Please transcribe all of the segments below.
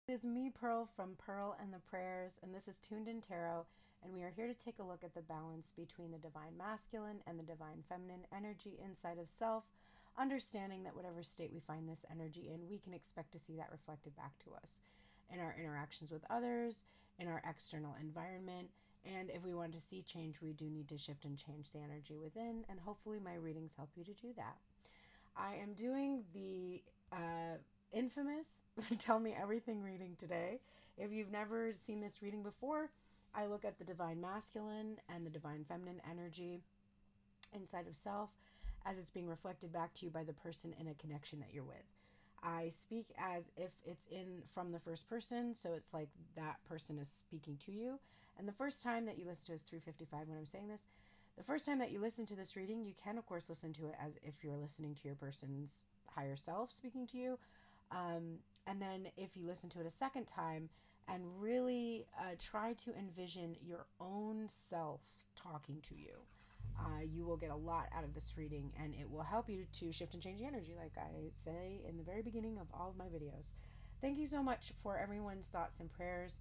It is me, Pearl, from Pearl and the Prayers, and this is Tuned in Tarot, and we are here to take a look at the balance between the divine masculine and the divine feminine energy inside of self, understanding that whatever state we find this energy in, we can expect to see that reflected back to us in our interactions with others, in our external environment, and if we want to see change, we do need to shift and change the energy within, and hopefully my readings help you to do that. I am doing the infamous Tell Me Everything reading today. If you've never seen this reading before, I look at the divine masculine and the divine feminine energy inside of self as it's being reflected back to you by the person in a connection that you're with. I speak as if it's in from the first person, so it's like that person is speaking to you. And the first time that you listen to it is 355 when I'm saying this. The first time that you listen to this reading, you can, of course, listen to it as if you're listening to your person's higher self speaking to you. And then if you listen to it a second time and really try to envision your own self talking to you, you will get a lot out of this reading, and it will help you to shift and change the energy, like I say in the very beginning of all of my videos. Thank you so much for everyone's thoughts and prayers.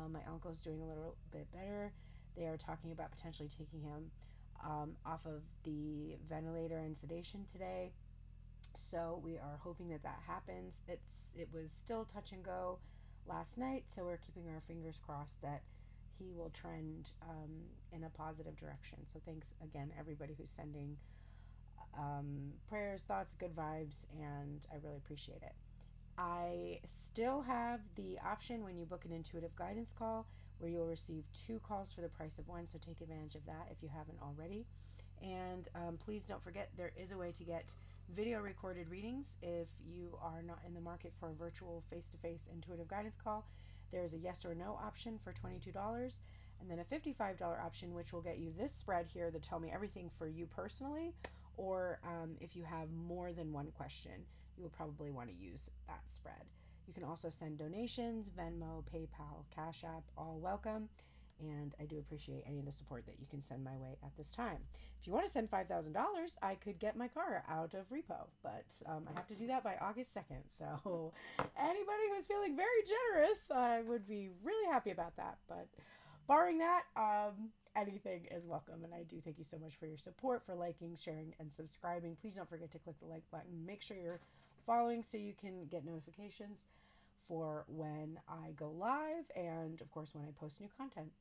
My uncle's doing a little bit better. They are talking about potentially taking him off of the ventilator and sedation today. So we are hoping that that happens. It was still touch and go last night, so we're keeping our fingers crossed that he will trend in a positive direction. So thanks again, everybody who's sending prayers, thoughts, good vibes, and I really appreciate it. I still have the option when you book an intuitive guidance call where you'll receive 2 calls for the price of 1, so take advantage of that if you haven't already. And please don't forget, there is a way to get video recorded readings if you are not in the market for a virtual face-to-face intuitive guidance call. There is a yes or no option for $22, and then a $55 option, which will get you this spread here, the Tell Me Everything for you personally, or if you have more than one question, you will probably want to use that spread. You can also send donations, Venmo, PayPal, Cash App, all welcome. And I do appreciate any of the support that you can send my way at this time. If you want to send $5,000, I could get my car out of repo, but I have to do that by August 2nd. So anybody who's feeling very generous, I would be really happy about that. But barring that, anything is welcome. And I do thank you so much for your support, for liking, sharing, and subscribing. Please don't forget to click the like button. Make sure you're following so you can get notifications for when I go live and, of course, when I post new content.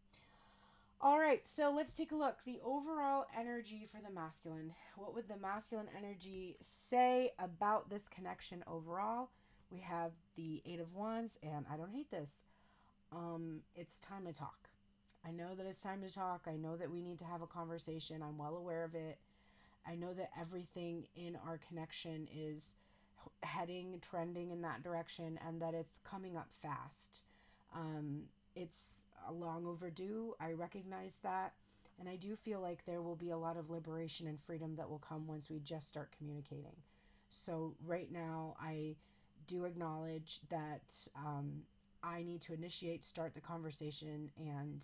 All right, so let's take a look. The overall energy for the masculine. What would the masculine energy say about this connection overall? We have the 8 of Wands, and I don't hate this. It's time to talk. I know that it's time to talk. I know that we need to have a conversation. I'm well aware of it. I know that everything in our connection is trending in that direction, and that it's coming up fast. It's long overdue. I recognize that. And I do feel like there will be a lot of liberation and freedom that will come once we just start communicating. So right now, I do acknowledge that I need to start the conversation, and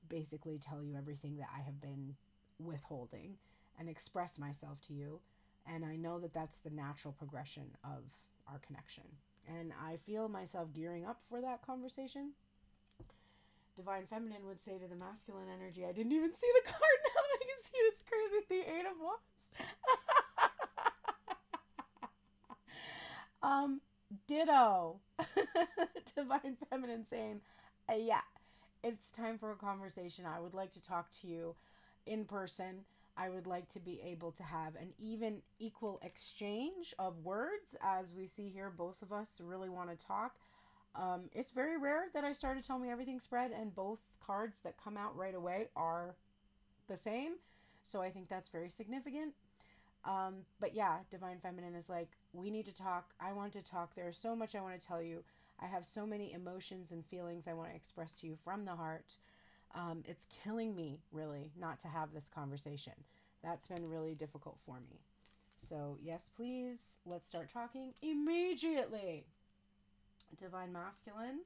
basically tell you everything that I have been withholding and express myself to you. And I know that that's the natural progression of our connection. And I feel myself gearing up for that conversation. Divine Feminine would say to the masculine energy, I didn't even see the card, now I can see it's crazy, the 8 of Wands. Ditto. Divine Feminine saying, yeah, it's time for a conversation. I would like to talk to you in person. I would like to be able to have an equal exchange of words. As we see here, both of us really want to talk. It's very rare that I start to Tell Me Everything spread and both cards that come out right away are the same. So I think that's very significant. But yeah, Divine Feminine is like, we need to talk. I want to talk. There's so much I want to tell you. I have so many emotions and feelings I want to express to you from the heart. It's killing me, really, not to have this conversation. That's been really difficult for me. So yes, please, let's start talking immediately. Divine Masculine.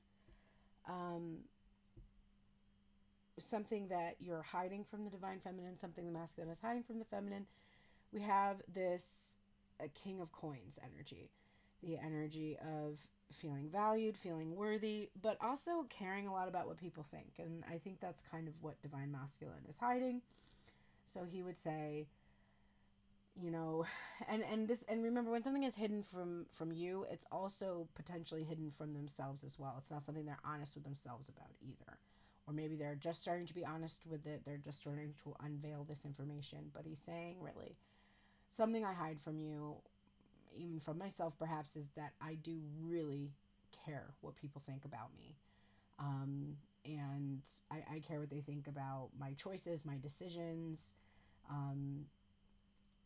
Something that you're hiding from the Divine Feminine, something the masculine is hiding from the feminine. We have this King of Coins energy. the energy of feeling valued, feeling worthy, but also caring a lot about what people think. And I think that's kind of what divine masculine is hiding. So he would say, you know, and remember, when something is hidden from you, it's also potentially hidden from themselves as well. It's not something they're honest with themselves about either. Or maybe they're just starting to be honest with it. They're just starting to unveil this information. But he's saying, really, something I hide from you, even from myself perhaps, is that I do really care what people think about me. And I care what they think about my choices, my decisions,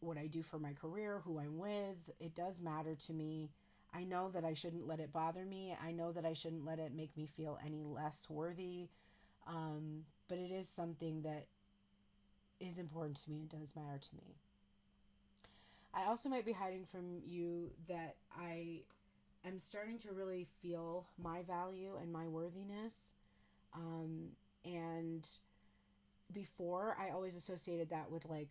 what I do for my career, who I'm with. It does matter to me. I know that I shouldn't let it bother me. I know that I shouldn't let it make me feel any less worthy. But it is something that is important to me. It does matter to me. I also might be hiding from you that I am starting to really feel my value and my worthiness. And before, I always associated that with like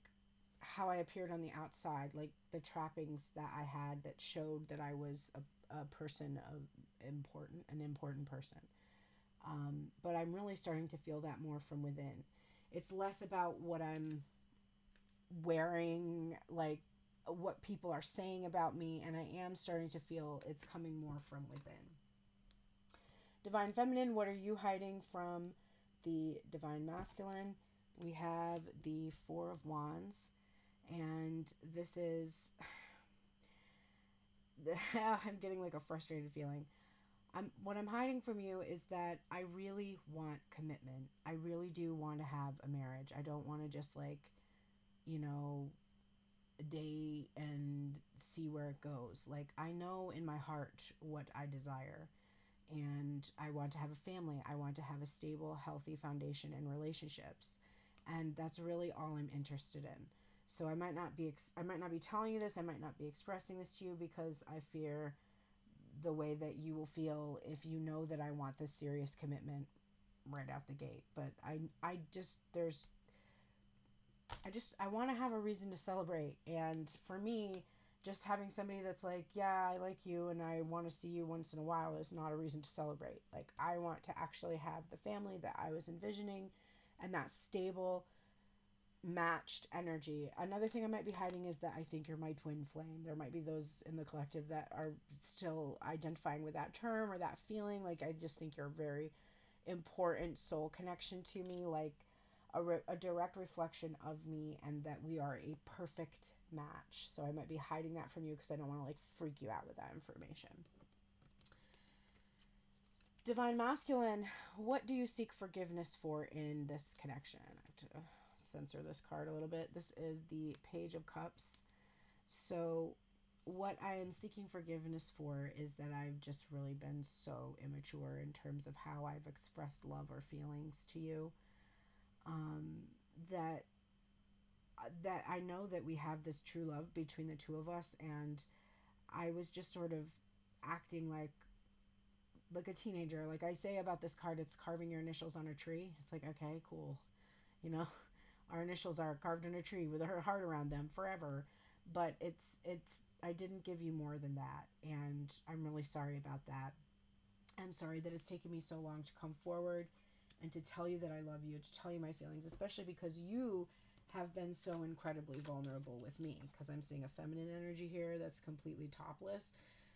how I appeared on the outside, like the trappings that I had that showed that I was a person of an important person. But I'm really starting to feel that more from within. It's less about what I'm wearing, like what people are saying about me, and I am starting to feel it's coming more from within. Divine Feminine, what are you hiding from the Divine Masculine? We have the Four of Wands, and this is... I'm getting like a frustrated feeling. What I'm hiding from you is that I really want commitment. I really do want to have a marriage. I don't want to just like, date and see where it goes. Like, I know in my heart what I desire, and I want to have a family. I want to have a stable, healthy foundation in relationships, and that's really all I'm interested in. So I might not be telling you this. I might not be expressing this to you because I fear the way that you will feel if you know that I want this serious commitment right out the gate. But I want to have a reason to celebrate. And for me, just having somebody that's like, yeah, I like you and I want to see you once in a while is not a reason to celebrate. Like, I want to actually have the family that I was envisioning and that stable, matched energy. Another thing I might be hiding is that I think you're my twin flame. There might be those in the collective that are still identifying with that term or that feeling. Like, I just think you're a very important soul connection to me, like a direct reflection of me, and that we are a perfect match. So I might be hiding that from you because I don't want to like freak you out with that information. Divine Masculine, what do you seek forgiveness for in this connection? I have to censor this card a little bit. This is the Page of Cups. So what I am seeking forgiveness for is that I've just really been so immature in terms of how I've expressed love or feelings to you. That I know that we have this true love between the two of us, and I was just sort of acting like a teenager. Like I say about this card, it's carving your initials on a tree. It's like, okay, cool. Our initials are carved in a tree with a heart around them forever. But I didn't give you more than that. And I'm really sorry about that. I'm sorry that it's taken me so long to come forward and to tell you that I love you, to tell you my feelings, especially because you have been so incredibly vulnerable with me, because I'm seeing a feminine energy here that's completely topless.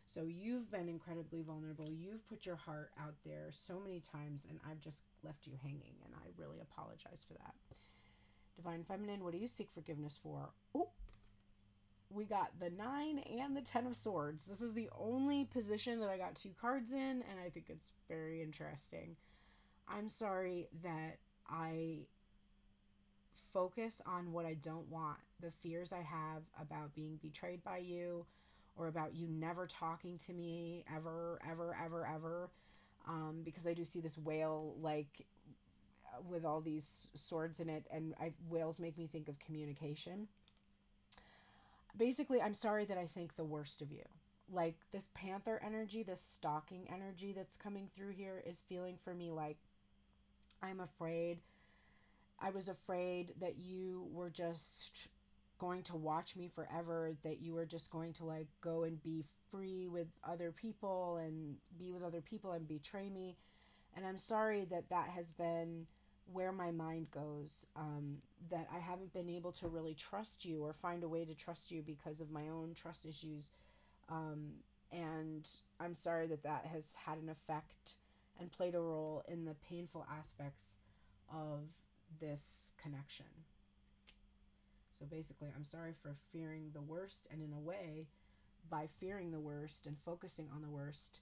So you've been incredibly vulnerable. You've put your heart out there so many times, and I've just left you hanging, and I really apologize for that. Divine Feminine, what do you seek forgiveness for? Oh, we got the 9 and the 10 of Swords. This is the only position that I got 2 cards in, and I think it's very interesting. I'm sorry that I focus on what I don't want, the fears I have about being betrayed by you, or about you never talking to me ever, because I do see this whale, like, with all these swords in it, and whales make me think of communication. Basically, I'm sorry that I think the worst of you. Like, this panther energy, this stalking energy that's coming through here is feeling for me like I was afraid that you were just going to watch me forever, that you are just going to like go and be free with other people and be with other people and betray me. And I'm sorry that that has been where my mind goes, that I haven't been able to really trust you or find a way to trust you because of my own trust issues. And I'm sorry that that has had an effect and played a role in the painful aspects of this connection. So basically, I'm sorry for fearing the worst, and in a way, by fearing the worst and focusing on the worst,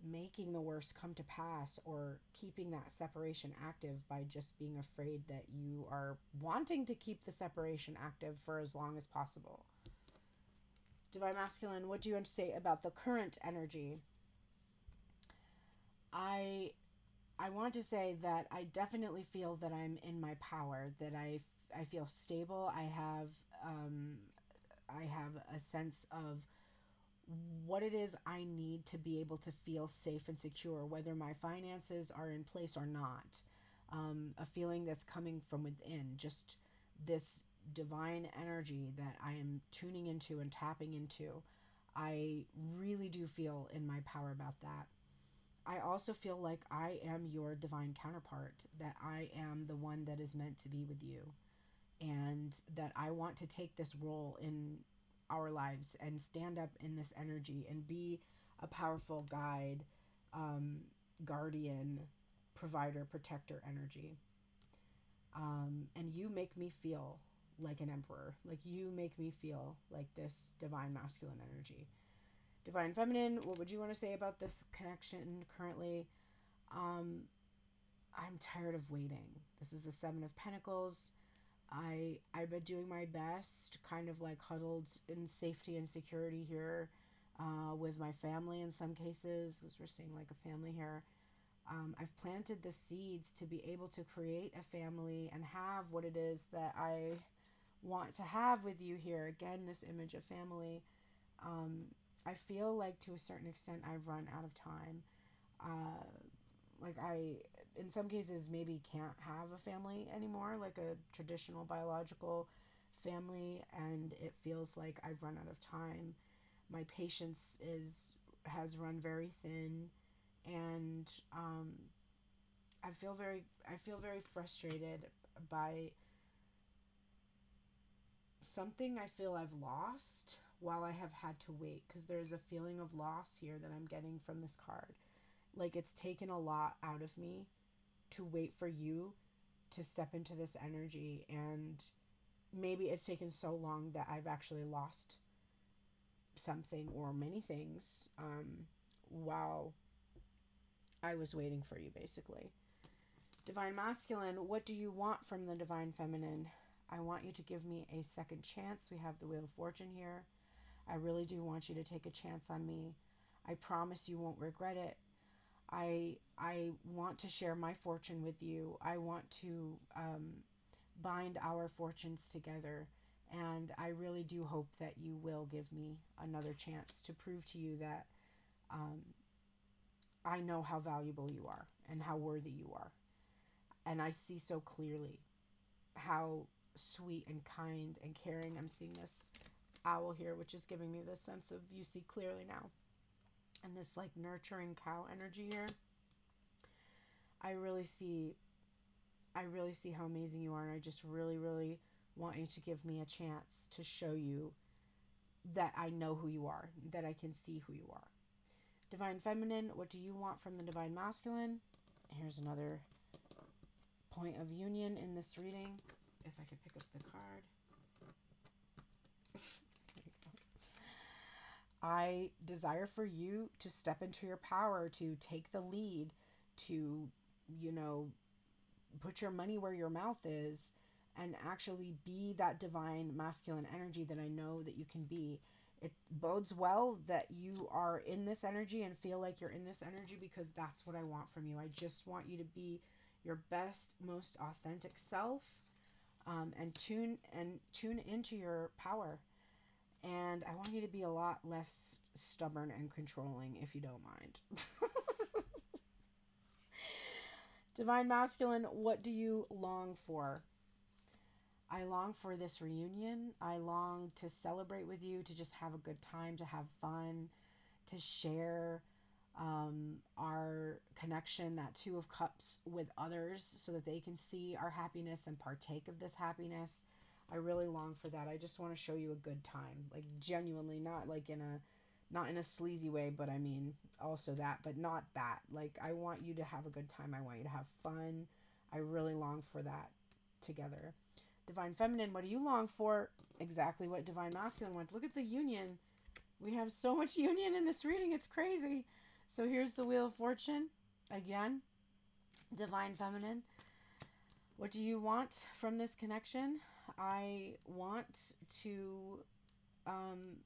making the worst come to pass, or keeping that separation active by just being afraid that you are wanting to keep the separation active for as long as possible. Divine Masculine, what do you want to say about the current energy? I want to say that I definitely feel that I'm in my power, that I feel stable. I have a sense of what it is I need to be able to feel safe and secure, whether my finances are in place or not. A feeling that's coming from within, just this divine energy that I am tuning into and tapping into. I really do feel in my power about that. I also feel like I am your divine counterpart, that I am the one that is meant to be with you, and that I want to take this role in our lives and stand up in this energy and be a powerful guide, guardian, provider, protector energy. And you make me feel like an emperor. Like, you make me feel like this divine masculine energy. Divine feminine, what would you want to say about this connection currently? I'm tired of waiting. This is the Seven of Pentacles. I've been doing my best, kind of like huddled in safety and security here, with my family in some cases, because we're seeing like a family here. I've planted the seeds to be able to create a family and have what it is that I want to have with you here. Again, this image of family. I feel like to a certain extent I've run out of time. Like I, in some cases, maybe can't have a family anymore, like a traditional biological family, and it feels like I've run out of time. My patience has run very thin, and I feel very frustrated by something I feel I've lost while I have had to wait, because there's a feeling of loss here that I'm getting from this card. Like, it's taken a lot out of me to wait for you to step into this energy, and maybe it's taken so long that I've actually lost something or many things while I was waiting for you, basically. Divine Masculine, what do you want from the Divine Feminine? I want you to give me a second chance. We have the Wheel of Fortune here. I really do want you to take a chance on me. I promise you won't regret it. I want to share my fortune with you. I want to bind our fortunes together. And I really do hope that you will give me another chance to prove to you that I know how valuable you are and how worthy you are. And I see so clearly how sweet and kind and caring. I'm seeing this owl here, which is giving me this sense of you see clearly now. And this like nurturing cow energy here. I really see how amazing you are, and I just really, really want you to give me a chance to show you that I know who you are, that I can see who you are. Divine Feminine, what do you want from the Divine Masculine? Here's another point of union in this reading. If I could pick up the card. I desire for you to step into your power, to take the lead, to, put your money where your mouth is, and actually be that divine masculine energy that I know that you can be. It bodes well that you are in this energy and feel like you're in this energy, because that's what I want from you. I just want you to be your best, most authentic self, and tune into your power. And I want you to be a lot less stubborn and controlling, if you don't mind. Divine Masculine, what do you long for? I long for this reunion. I long to celebrate with you, to just have a good time, to have fun, to share our connection, that Two of Cups, with others so that they can see our happiness and partake of this happiness. I really long for that. I just want to show you a good time, like genuinely, not like not in a sleazy way, but I mean also that, but not that. Like, I want you to have a good time. I want you to have fun. I really long for that together. Divine Feminine, what do you long for? Exactly what Divine Masculine wants. Look at the union. We have so much union in this reading. It's crazy. So here's the Wheel of Fortune. Again, Divine Feminine. What do you want from this connection? I want to,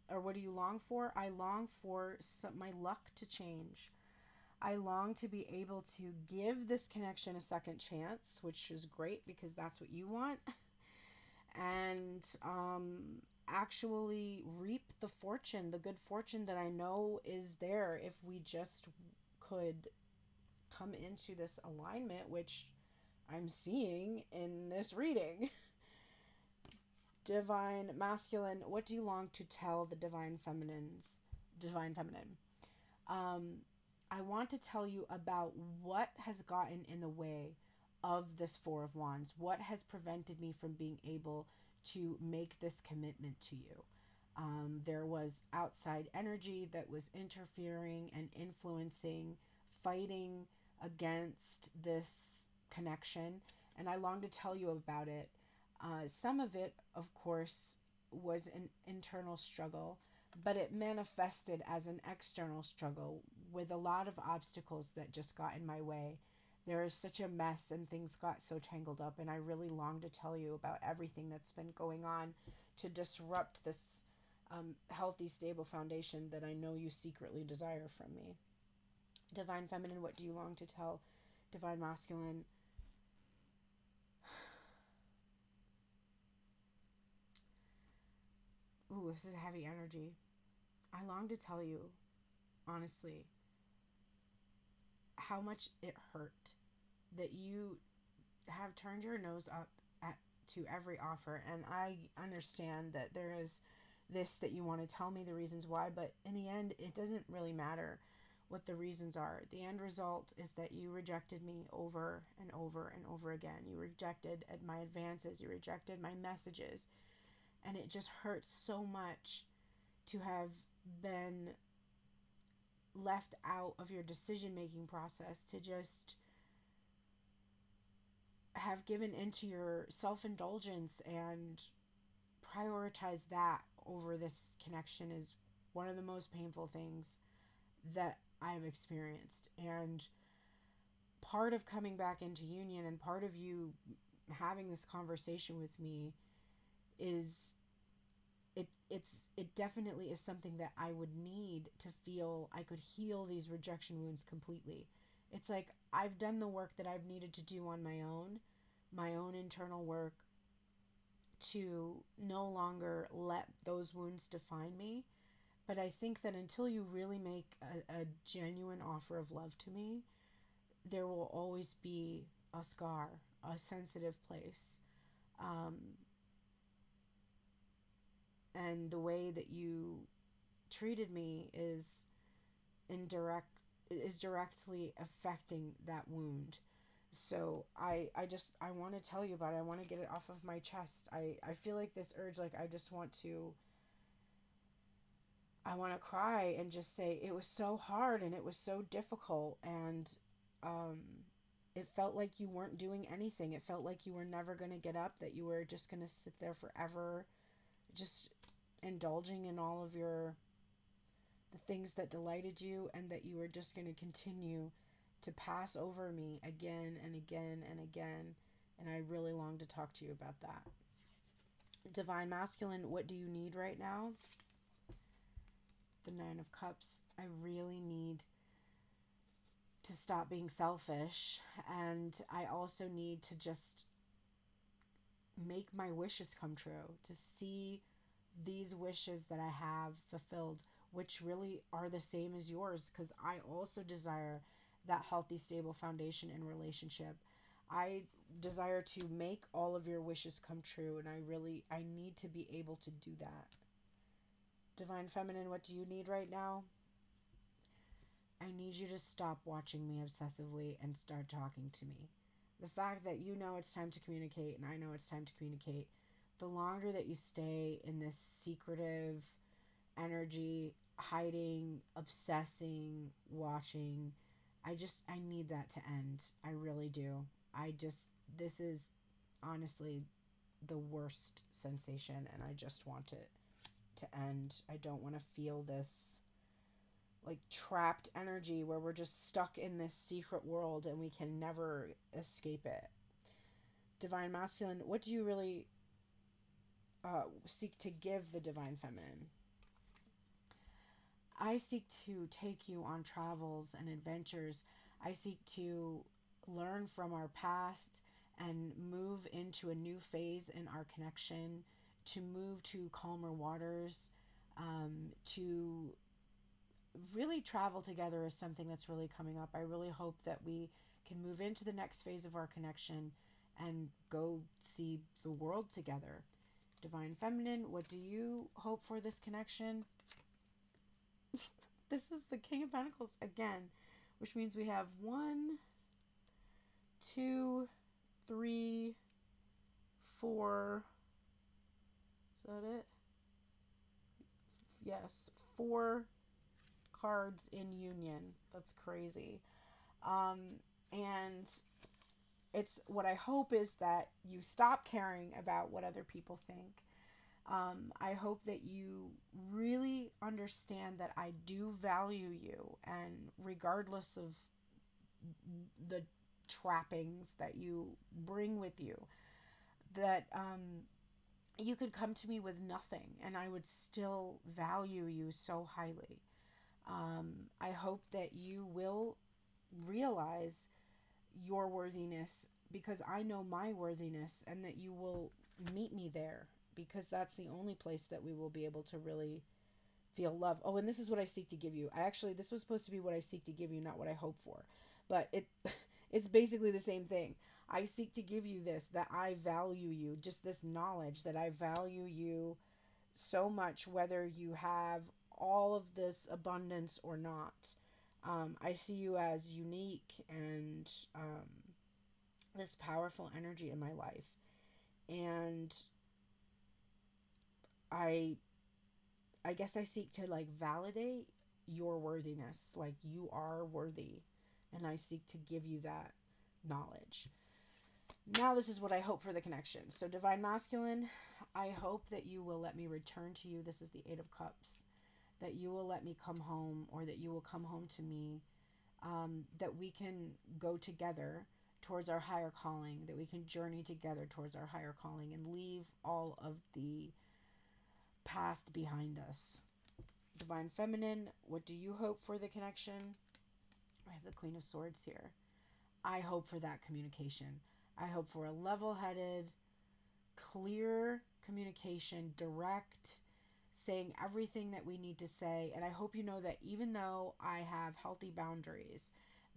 or what do you long for? I long for my luck to change. I long to be able to give this connection a second chance, which is great because that's what you want. And actually reap the fortune, the good fortune that I know is there if we just could come into this alignment, which I'm seeing in this reading. Divine Masculine, what do you long to tell the Divine Feminine? I want to tell you about what has gotten in the way of this Four of Wands. What has prevented me from being able to make this commitment to you? There was outside energy that was interfering and influencing, fighting against this connection, and I long to tell you about it. Some of it, of course, was an internal struggle, but it manifested as an external struggle with a lot of obstacles that just got in my way. There is such a mess and things got so tangled up, and I really long to tell you about everything that's been going on to disrupt this healthy, stable foundation that I know you secretly desire from me. Divine Feminine, what do you long to tell Divine Masculine? Ooh, this is heavy energy. I long to tell you, honestly, how much it hurt that you have turned your nose up to every offer. And I understand that there is this that you want to tell me the reasons why, but in the end, it doesn't really matter what the reasons are. The end result is that you rejected me over and over and over again. You rejected my advances. You rejected my messages. And it just hurts so much to have been left out of your decision-making process, to just have given into your self-indulgence and prioritize that over this connection is one of the most painful things that I've experienced. And part of coming back into union and part of you having this conversation with me is it definitely is something that I would need to feel I could heal these rejection wounds completely. It's like I've done the work that I've needed to do on my own internal work, to no longer let those wounds define me. But I think that until you really make a genuine offer of love to me, there will always be a scar, a sensitive place. And the way that you treated me is directly affecting that wound. So I want to tell you about it. I want to get it off of my chest. I feel like this urge, like I want to cry and just say it was so hard and it was so difficult, and it felt like you weren't doing anything. It felt like you were never going to get up, that you were just going to sit there forever, just indulging in all of the things that delighted you, and that you were just going to continue to pass over me again and again and again. And I really long to talk to you about that. Divine Masculine, what do you need right now? The Nine of Cups. I really need to stop being selfish, and I also need to just make my wishes come true, to see these wishes that I have fulfilled, which really are the same as yours, because I also desire that healthy, stable foundation in relationship. I desire to make all of your wishes come true, and I need to be able to do that. Divine Feminine, what do you need right now? I need you to stop watching me obsessively and start talking to me. The fact that you know it's time to communicate and I know it's time to communicate, the longer that you stay in this secretive energy, hiding, obsessing, watching, I need that to end. I really do. This is honestly the worst sensation, and I just want it to end. I don't want to feel this like trapped energy where we're just stuck in this secret world and we can never escape it. Divine Masculine, what do you really seek to give the Divine Feminine? I seek to take you on travels and adventures. I seek to learn from our past and move into a new phase in our connection, to move to calmer waters, to really travel together is something that's really coming up. I really hope that we can move into the next phase of our connection and go see the world together. Divine Feminine, what do you hope for this connection? This is the King of Pentacles again, which means we have 1, 2, 3, 4. Is that it? Yes, 4 cards in union. That's crazy. And it's what I hope is that you stop caring about what other people think. I hope that you really understand that I do value you, and regardless of the trappings that you bring with you, that you could come to me with nothing and I would still value you so highly. I hope that you will realize your worthiness, because I know my worthiness, and that you will meet me there, because that's the only place that we will be able to really feel love. Oh, and this is what I seek to give you. This was supposed to be what I seek to give you, not what I hope for. But it's basically the same thing. I seek to give you this, that I value you, just this knowledge that I value you so much, whether you have all of this abundance or not. I see you as unique and this powerful energy in my life. And I guess I seek to like validate your worthiness. Like, you are worthy, and I seek to give you that knowledge. Now this is what I hope for the connection. So Divine Masculine, I hope that you will let me return to you. This is the 8 of Cups. That you will let me come home, or that you will come home to me, that we can go together towards our higher calling, that we can journey together towards our higher calling and leave all of the past behind us. Divine Feminine, what do you hope for the connection? I have the Queen of Swords here. I hope for that communication. I hope for a level-headed, clear communication, direct, saying everything that we need to say. And I hope you know that even though I have healthy boundaries,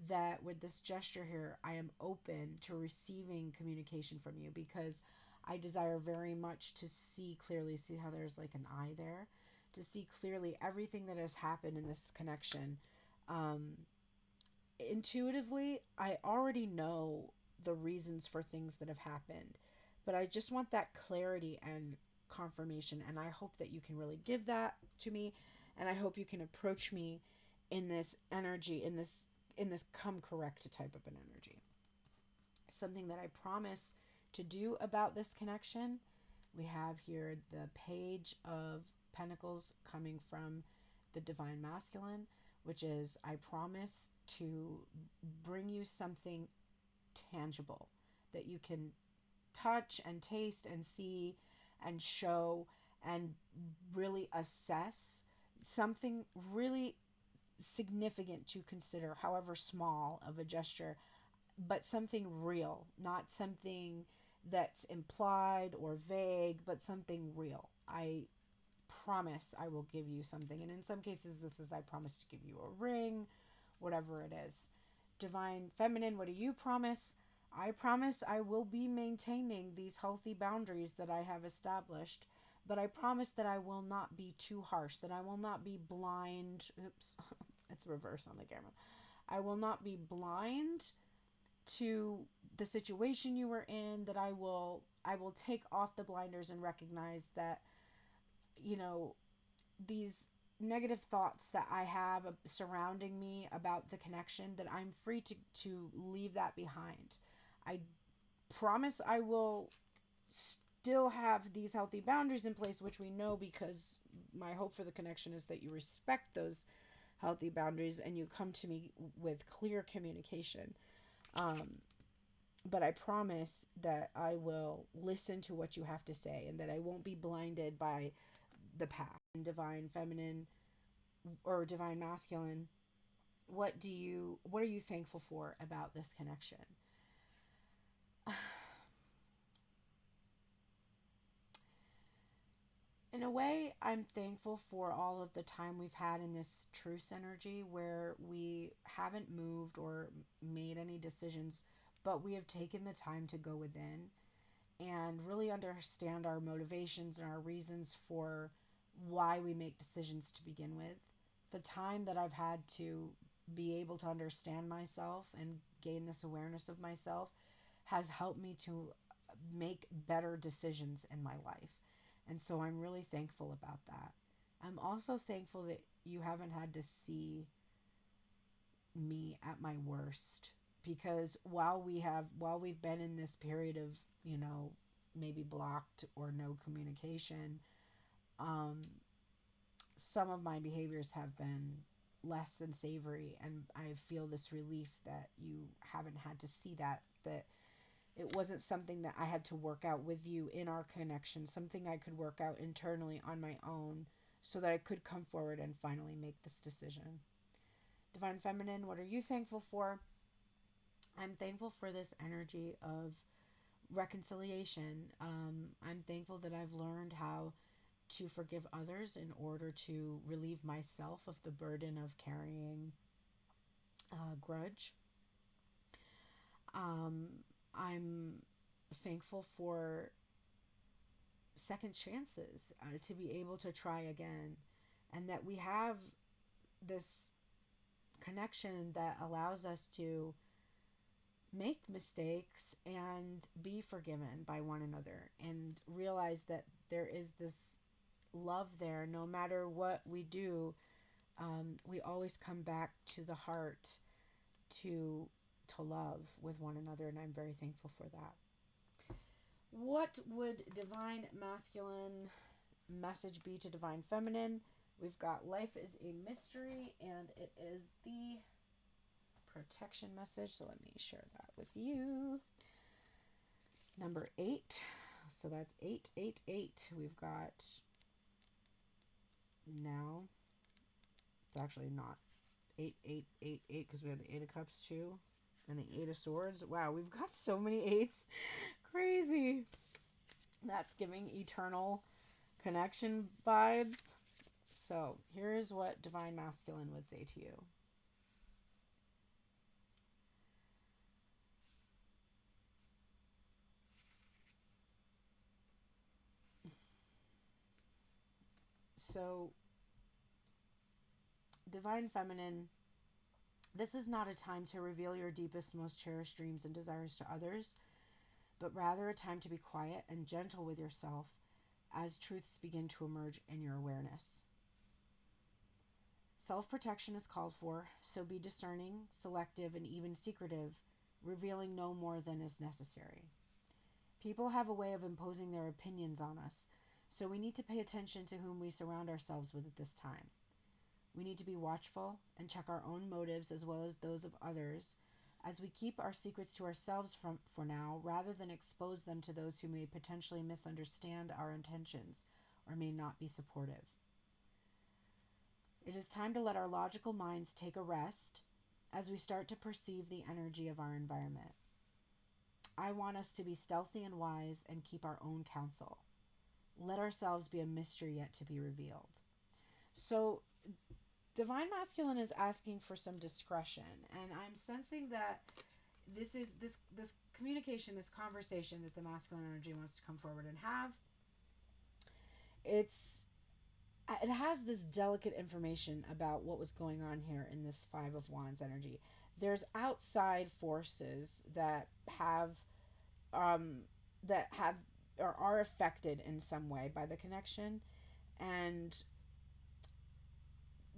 that with this gesture here, I am open to receiving communication from you, because I desire very much to see clearly. See how there's like an eye there? To see clearly everything that has happened in this connection. Intuitively, I already know the reasons for things that have happened, but I just want that clarity and confirmation, and I hope that you can really give that to me, and I hope you can approach me in this energy, in this come correct type of an energy. Something that I promise to do about this connection, we have here the Page of Pentacles coming from the Divine Masculine, which is, I promise to bring you something tangible that you can touch and taste and see and show and really assess, something really significant to consider, however small of a gesture, but something real, not something that's implied or vague, but something real. I promise I will give you something. And in some cases, this is, I promise to give you a ring, whatever it is. Divine Feminine, what do you promise? I promise I will be maintaining these healthy boundaries that I have established, but I promise that I will not be too harsh, that I will not be blind. Oops, it's reverse on the camera. I will not be blind to the situation you were in, that I will take off the blinders and recognize that, you know, these negative thoughts that I have surrounding me about the connection, that I'm free to leave that behind. I promise I will still have these healthy boundaries in place, which we know, because my hope for the connection is that you respect those healthy boundaries and you come to me with clear communication. But I promise that I will listen to what you have to say, and that I won't be blinded by the path. Divine feminine or divine masculine, what are you thankful for about this connection? In a way, I'm thankful for all of the time we've had in this truce energy, where we haven't moved or made any decisions, but we have taken the time to go within and really understand our motivations and our reasons for why we make decisions to begin with. The time that I've had to be able to understand myself and gain this awareness of myself has helped me to make better decisions in my life. And so I'm really thankful about that. I'm also thankful that you haven't had to see me at my worst, because while we've been in this period of, maybe blocked or no communication, some of my behaviors have been less than savory, and I feel this relief that you haven't had to see that it wasn't something that I had to work out with you in our connection, something I could work out internally on my own, so that I could come forward and finally make this decision. Divine Feminine, what are you thankful for? I'm thankful for this energy of reconciliation. I'm thankful that I've learned how to forgive others in order to relieve myself of the burden of carrying a grudge. I'm thankful for second chances, to be able to try again, and that we have this connection that allows us to make mistakes and be forgiven by one another, and realize that there is this love there. No matter what we do, we always come back to the heart to love with one another, and I'm very thankful for that. What would divine masculine message be to divine feminine? We've got life is a mystery, and it is the protection message. So let me share that with you. Number 8. So that's 888. We've got, now it's actually not 8888, because we have the 8 of Cups too, and the 8 of Swords. Wow, we've got so many 8s. Crazy. That's giving eternal connection vibes. So here's what divine masculine would say to you. So divine feminine, this is not a time to reveal your deepest, most cherished dreams and desires to others, but rather a time to be quiet and gentle with yourself as truths begin to emerge in your awareness. Self-protection is called for, so be discerning, selective, and even secretive, revealing no more than is necessary. People have a way of imposing their opinions on us, so we need to pay attention to whom we surround ourselves with at this time. We need to be watchful and check our own motives as well as those of others, as we keep our secrets to ourselves for now, rather than expose them to those who may potentially misunderstand our intentions or may not be supportive. It is time to let our logical minds take a rest as we start to perceive the energy of our environment. I want us to be stealthy and wise and keep our own counsel. Let ourselves be a mystery yet to be revealed. So divine masculine is asking for some discretion, and I'm sensing that this is this communication, this conversation that the masculine energy wants to come forward and have. It has this delicate information about what was going on here in this Five of Wands energy. There's outside forces that have that have or are affected in some way by the connection, and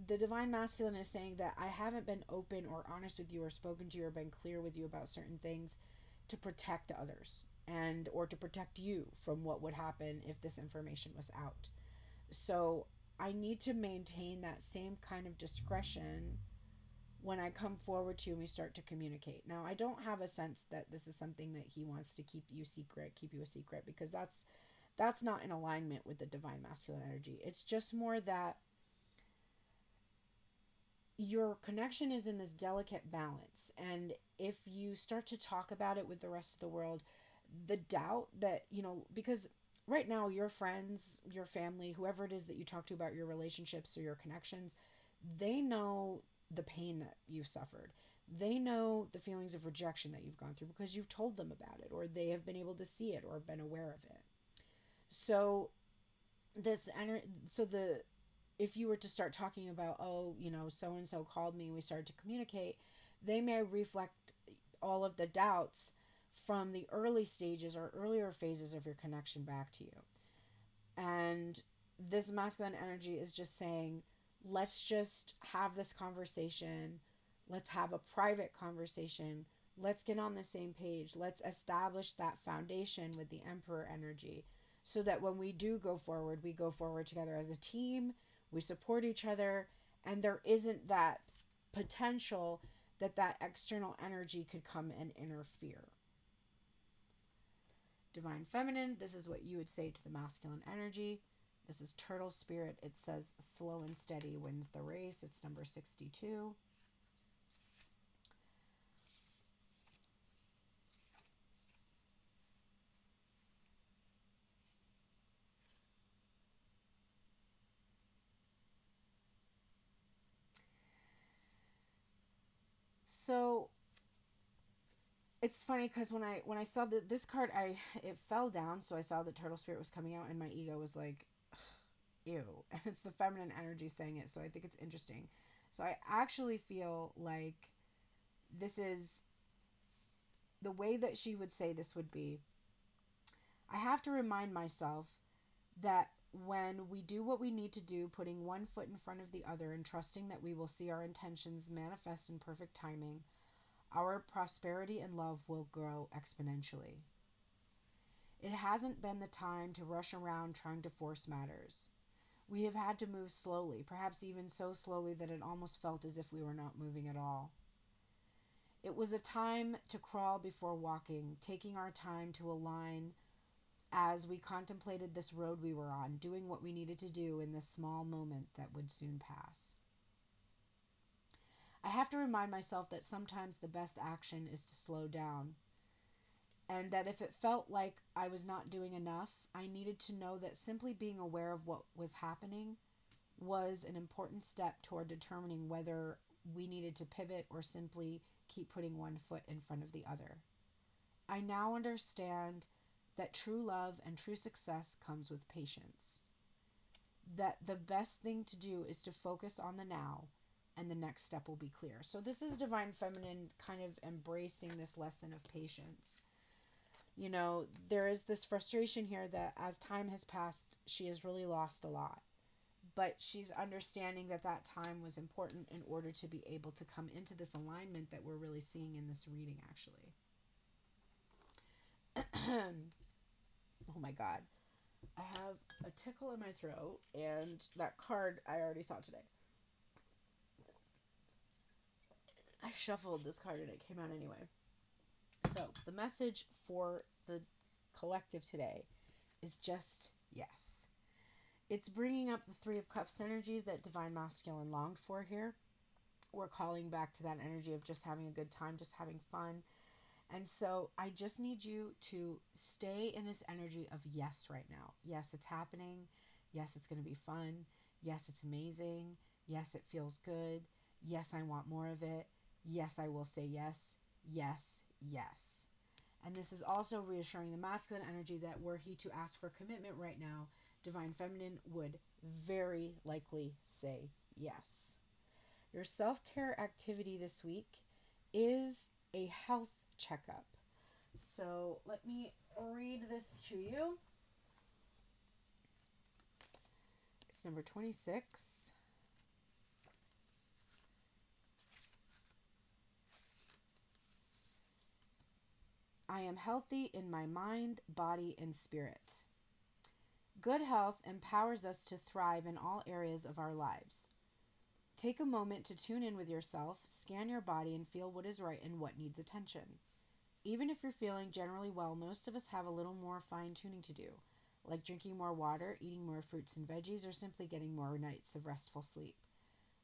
the divine masculine is saying that I haven't been open or honest with you or spoken to you or been clear with you about certain things to protect others and or to protect you from what would happen if this information was out. So I need to maintain that same kind of discretion when I come forward to you and we start to communicate. Now, I don't have a sense that this is something that he wants to keep you a secret, because that's not in alignment with the divine masculine energy. It's just more that your connection is in this delicate balance, and if you start to talk about it with the rest of the world, the doubt that, because right now your friends, your family, whoever it is that you talk to about your relationships or your connections, they know the pain that you've suffered. They know the feelings of rejection that you've gone through because you've told them about it, or they have been able to see it or been aware of it. So if you were to start talking about, so and so called me and we started to communicate, they may reflect all of the doubts from the early stages or earlier phases of your connection back to you. And this masculine energy is just saying, let's just have this conversation. Let's have a private conversation. Let's get on the same page. Let's establish that foundation with the Emperor energy so that when we do go forward, we go forward together as a team. We support each other, and there isn't that potential that external energy could come and interfere. Divine Feminine, this is what you would say to the masculine energy. This is Turtle Spirit. It says slow and steady wins the race. It's number 62. So it's funny because when I saw this card, it fell down, so I saw that Turtle Spirit was coming out, and my ego was like, ew. And it's the feminine energy saying it, so I think it's interesting. So I actually feel like this is the way that she would say this would be, I have to remind myself that when we do what we need to do, putting one foot in front of the other and trusting that we will see our intentions manifest in perfect timing, our prosperity and love will grow exponentially. It hasn't been the time to rush around trying to force matters. We have had to move slowly, perhaps even so slowly that it almost felt as if we were not moving at all. It was a time to crawl before walking, taking our time to align as we contemplated this road we were on, doing what we needed to do in this small moment that would soon pass. I have to remind myself that sometimes the best action is to slow down, and that if it felt like I was not doing enough, I needed to know that simply being aware of what was happening was an important step toward determining whether we needed to pivot or simply keep putting one foot in front of the other. I now understand that true love and true success comes with patience. That the best thing to do is to focus on the now, and the next step will be clear. So this is Divine Feminine kind of embracing this lesson of patience. There is this frustration here that as time has passed, she has really lost a lot. But she's understanding that time was important in order to be able to come into this alignment that we're really seeing in this reading, actually. Oh my God. I have a tickle in my throat, and that card I already saw today. I shuffled this card and it came out anyway. So the message for the collective today is just yes. It's bringing up the Three of Cups energy that Divine Masculine longed for here. We're calling back to that energy of just having a good time, just having fun. And so I just need you to stay in this energy of yes right now. Yes, it's happening. Yes, it's going to be fun. Yes, it's amazing. Yes, it feels good. Yes, I want more of it. Yes, I will say yes. Yes, yes. And this is also reassuring the masculine energy that were he to ask for commitment right now, divine feminine would very likely say yes. Your self-care activity this week is a health checkup. So let me read this to you. It's number 26. I am healthy in my mind, body, and spirit. Good health empowers us to thrive in all areas of our lives. Take a moment to tune in with yourself, scan your body, and feel what is right and what needs attention. Even if you're feeling generally well, most of us have a little more fine-tuning to do, like drinking more water, eating more fruits and veggies, or simply getting more nights of restful sleep.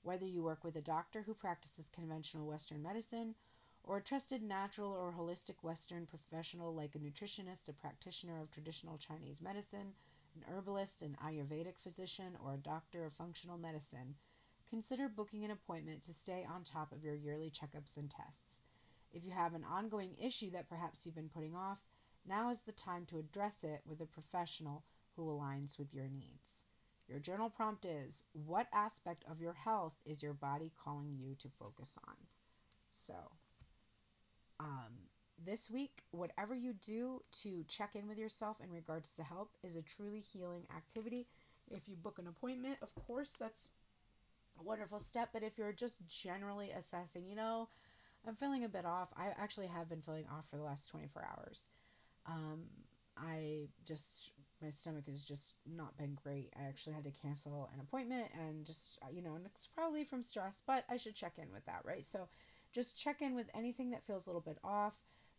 Whether you work with a doctor who practices conventional Western medicine, or a trusted natural or holistic Western professional like a nutritionist, a practitioner of traditional Chinese medicine, an herbalist, an Ayurvedic physician, or a doctor of functional medicine, consider booking an appointment to stay on top of your yearly checkups and tests. If you have an ongoing issue that perhaps you've been putting off, now is the time to address it with a professional who aligns with your needs. Your journal prompt is, what aspect of your health is your body calling you to focus on? So, this week, whatever you do to check in with yourself in regards to health is a truly healing activity. If you book an appointment, of course, that's a wonderful step. But if you're just generally assessing, I'm feeling a bit off. I actually have been feeling off for the last 24 hours. My stomach has just not been great. I actually had to cancel an appointment and and it's probably from stress, but I should check in with that, right? So just check in with anything that feels a little bit off.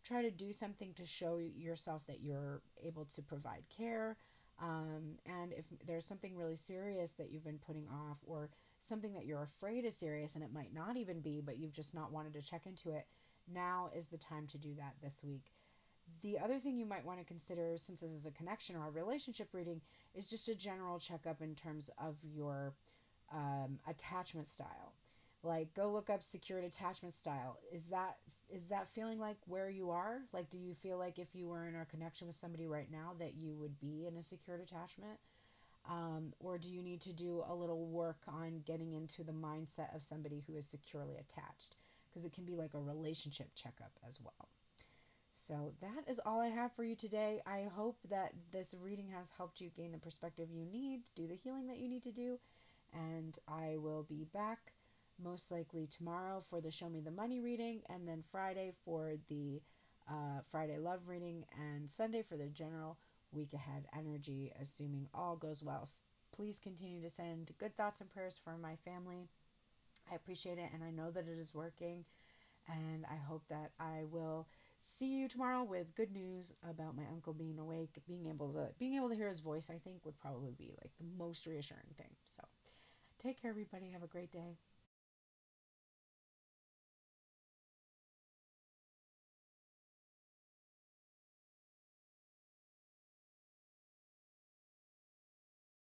Try to do something to show yourself that you're able to provide care. And if there's something really serious that you've been putting off, or something that you're afraid is serious and it might not even be, but you've just not wanted to check into it, now is the time to do that this week. The other thing you might want to consider, since this is a connection or a relationship reading, is just a general checkup in terms of your attachment style. Like, go look up secured attachment style. Is that feeling like where you are? Like, do you feel like if you were in a connection with somebody right now that you would be in a secured attachment? Or do you need to do a little work on getting into the mindset of somebody who is securely attached? Because it can be like a relationship checkup as well. So that is all I have for you today. I hope that this reading has helped you gain the perspective you need, do the healing that you need to do. And I will be back most likely tomorrow for the Show Me the Money reading, and then Friday for the Friday Love reading, and Sunday for the general week ahead energy, assuming all goes well. Please continue to send good thoughts and prayers for my family. I appreciate it, and I know that it is working, and I hope that I will see you tomorrow with good news about my uncle being awake. Being able to hear his voice, I think, would probably be like the most reassuring thing. So take care, everybody. Have a great day.